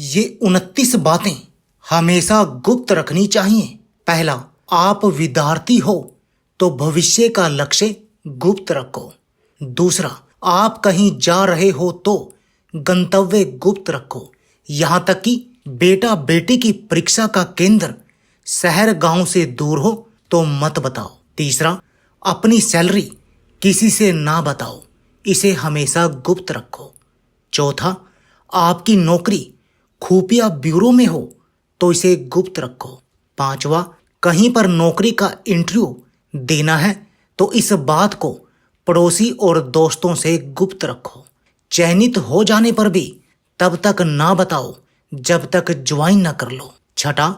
ये 29 बातें हमेशा गुप्त रखनी चाहिए। पहला, आप विद्यार्थी हो तो भविष्य का लक्ष्य गुप्त रखो। दूसरा, आप कहीं जा रहे हो तो गंतव्य गुप्त रखो, यहाँ तक कि बेटा बेटी की परीक्षा का केंद्र शहर गांव से दूर हो तो मत बताओ। तीसरा, अपनी सैलरी किसी से ना बताओ, इसे हमेशा गुप्त रखो। चौथा, आपकी नौकरी खुफिया ब्यूरो में हो तो इसे गुप्त रखो। पांचवा, कहीं पर नौकरी का इंटरव्यू देना है तो इस बात को पड़ोसी और दोस्तों से गुप्त रखो। चयनित हो जाने पर भी तब तक ना बताओ जब तक ज्वाइन न कर लो। छठा,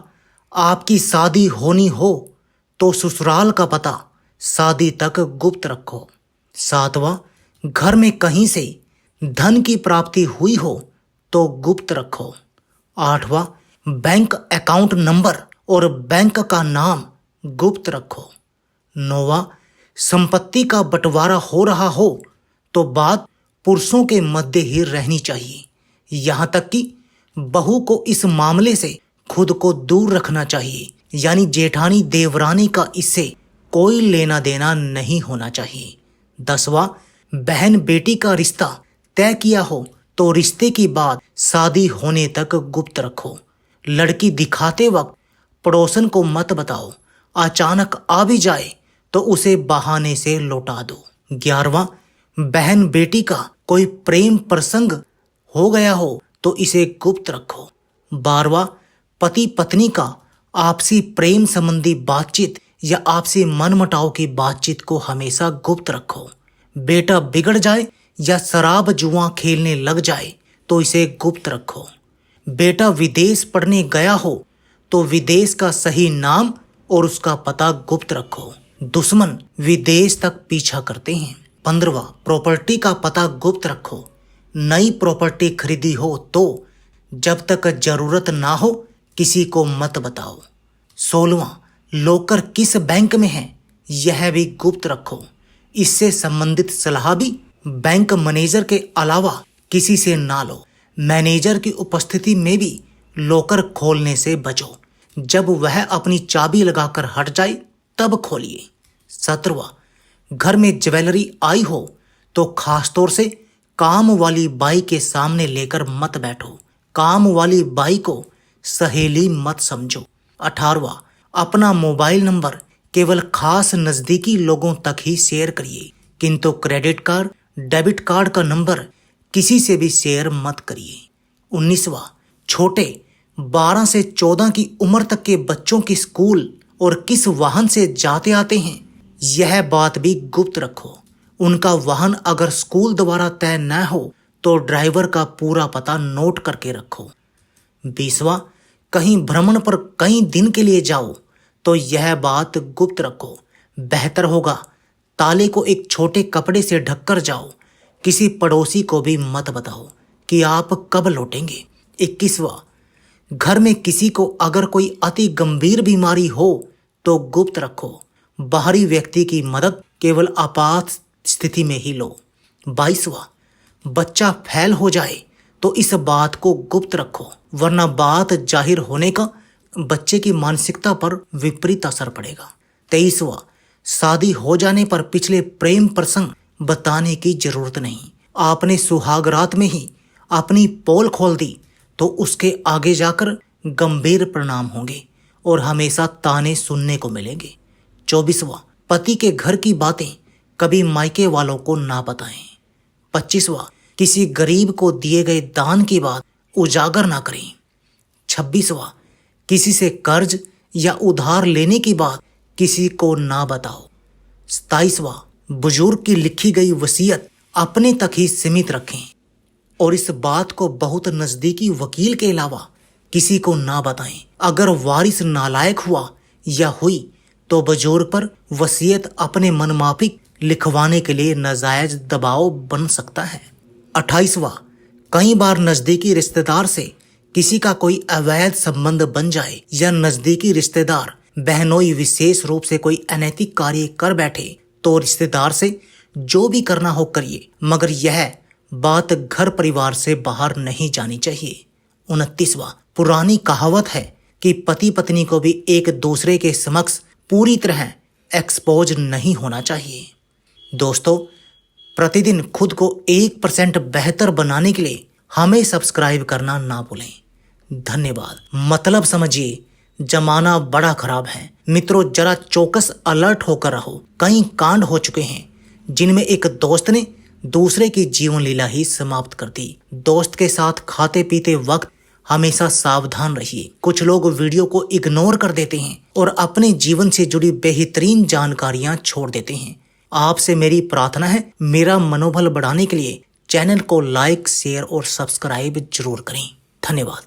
आपकी शादी होनी हो तो ससुराल का पता शादी तक गुप्त रखो। सातवां, घर में कहीं से धन की प्राप्ति हुई हो तो गुप्त रखो। आठवां, बैंक अकाउंट नंबर और बैंक का नाम गुप्त रखो। नौवां, संपत्ति का बंटवारा हो रहा हो तो बात पुरुषों के मध्य ही रहनी चाहिए, यहाँ तक कि बहू को इस मामले से खुद को दूर रखना चाहिए, यानी जेठानी देवरानी का इससे कोई लेना देना नहीं होना चाहिए। 10वां, बहन बेटी का रिश्ता तय किया हो तो रिश्ते की बात शादी होने तक गुप्त रखो। लड़की दिखाते वक्त पड़ोसन को मत बताओ, अचानक आ भी जाए तो उसे बहाने से लौटा दो। 11वां, बहन बेटी का कोई प्रेम प्रसंग हो गया हो तो इसे गुप्त रखो। 12वां, पति पत्नी का आपसी प्रेम संबंधी बातचीत या आपसी मनमुटाव की बातचीत को हमेशा गुप्त रखो। बेटा बिगड़ जाए या शराब जुआ खेलने लग जाए तो इसे गुप्त रखो। बेटा विदेश पढ़ने गया हो तो विदेश का सही नाम और उसका पता गुप्त रखो, दुश्मन विदेश तक पीछा करते हैं। 15वां, प्रॉपर्टी का पता गुप्त रखो। नई प्रॉपर्टी खरीदी हो तो जब तक जरूरत ना हो किसी को मत बताओ। 16वां, लॉकर किस बैंक में है यह भी गुप्त रखो, इससे संबंधित सलाह भी बैंक मैनेजर के अलावा किसी से ना लो। मैनेजर की उपस्थिति में भी लॉकर खोलने से बचो, जब वह अपनी चाबी लगाकर हट जाए तब खोलिए। 17वां, घर में ज्वेलरी आई हो तो खासतौर से काम वाली बाई के सामने लेकर मत बैठो, काम वाली बाई को सहेली मत समझो। 18वां, अपना मोबाइल नंबर केवल खास नजदीकी लोगों तक ही शेयर करिए, किंतु क्रेडिट कार्ड डेबिट कार्ड का नंबर किसी से भी शेयर मत करिए। 19वां, छोटे 12 से 14 की उम्र तक के बच्चों की स्कूल और किस वाहन से जाते आते हैं यह बात भी गुप्त रखो। उनका वाहन अगर स्कूल द्वारा तय न हो तो ड्राइवर का पूरा पता नोट करके रखो। 20वां, कहीं भ्रमण पर कई दिन के लिए जाओ तो यह बात गुप्त रखो। बेहतर होगा ताले को एक छोटे कपड़े से ढककर जाओ, किसी पड़ोसी को भी मत बताओ कि आप कब लौटेंगे। 21वां, घर में किसी को अगर कोई अति गंभीर बीमारी हो तो गुप्त रखो, बाहरी व्यक्ति की मदद केवल आपात स्थिति में ही लो। 22वां, बच्चा फेल हो जाए तो इस बात को गुप्त रखो, वरना बात जाहिर होने का बच्चे की मानसिकता पर विपरीत असर पड़ेगा। 23वां, शादी हो जाने पर पिछले प्रेम प्रसंग बताने की जरूरत नहीं। आपने सुहागरात में ही अपनी पोल खोल दी तो उसके आगे जाकर गंभीर परिणाम होंगे और हमेशा ताने सुनने को मिलेंगे। 24वां, पति के घर की बातें कभी मायके वालों को ना बताएं। 25वां, किसी गरीब को दिए गए दान की बात उजागर ना करें। 26वां, किसी से कर्ज या उधार लेने की बात किसी को ना बताओ। 27वां, बुजुर्ग की लिखी गई वसीयत अपने तक ही सीमित रखें और इस बात को बहुत नजदीकी वकील के अलावा किसी को ना बताएं। अगर वारिस नालायक हुआ या हुई तो बुजुर्ग पर वसीयत अपने मनमाफिक लिखवाने के लिए नाजायज दबाव बन सकता है। 28वां, कई बार नजदीकी रिश्तेदार से किसी का कोई अवैध संबंध बन जाए या नजदीकी रिश्तेदार बहनोई विशेष रूप से कोई अनैतिक कार्य कर बैठे तो रिश्तेदार से जो भी करना हो करिए, मगर यह बात घर परिवार से बाहर नहीं जानी चाहिए। 29वां, पुरानी कहावत है कि पति पत्नी को भी एक दूसरे के समक्ष पूरी तरह एक्सपोज नहीं होना चाहिए। दोस्तों, प्रतिदिन खुद को 1% बेहतर बनाने के लिए हमें सब्सक्राइब करना ना भूलें। धन्यवाद। मतलब समझिए, जमाना बड़ा खराब है। मित्रों, जरा चौकस अलर्ट होकर रहो। कई कांड हो चुके हैं जिनमें एक दोस्त ने दूसरे की जीवन लीला ही समाप्त कर दी। दोस्त के साथ खाते पीते वक्त हमेशा सावधान रहिए। कुछ लोग वीडियो को इग्नोर कर देते हैं और अपने जीवन से जुड़ी बेहतरीन जानकारियां छोड़ देते हैं। आपसे मेरी प्रार्थना है, मेरा मनोबल बढ़ाने के लिए चैनल को लाइक, शेयर और सब्सक्राइब जरूर करें। धन्यवाद।